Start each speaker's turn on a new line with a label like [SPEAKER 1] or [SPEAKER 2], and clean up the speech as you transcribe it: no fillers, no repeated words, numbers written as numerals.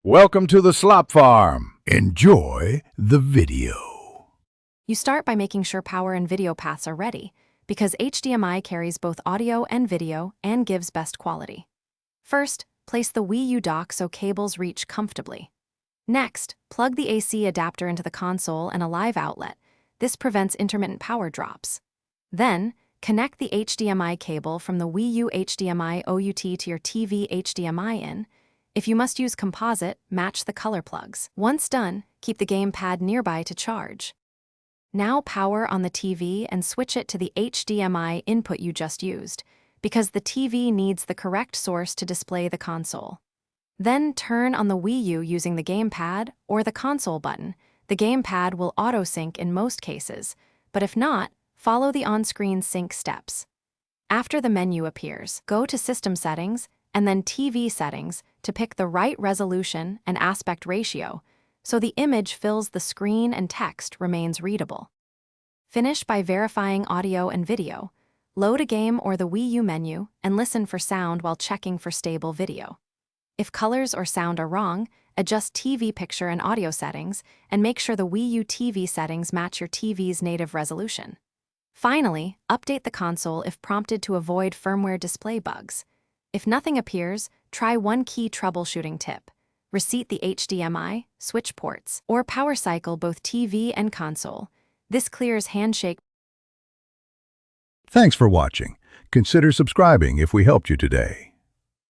[SPEAKER 1] Welcome to the Slop Farm. Enjoy the video.
[SPEAKER 2] You start by making sure power and video paths are ready, because HDMI carries both audio and video and gives best quality. First, place the Wii U dock so cables reach comfortably. Next, plug the AC adapter into the console and a live outlet. This prevents intermittent power drops. Then, connect the HDMI cable from the Wii U HDMI OUT to your TV HDMI in. If you must use composite, match the color plugs. Once done, keep the gamepad nearby to charge. Now power on the TV and switch it to the HDMI input you just used, because the TV needs the correct source to display the console. Then turn on the Wii U using the gamepad or the console button. The gamepad will auto-sync in most cases, but if not, follow the on-screen sync steps. After the menu appears, go to System Settings and then TV Settings to pick the right resolution and aspect ratio, so the image fills the screen and text remains readable. Finish by verifying audio and video. Load a game or the Wii U menu and listen for sound while checking for stable video. If colors or sound are wrong, adjust TV picture and audio settings and make sure the Wii U TV settings match your TV's native resolution. Finally, update the console if prompted to avoid firmware display bugs. If nothing appears, try one key troubleshooting tip. Reset the HDMI, switch ports, or power cycle both TV and console. This clears handshake.
[SPEAKER 1] Thanks for watching. Consider subscribing if we helped you today.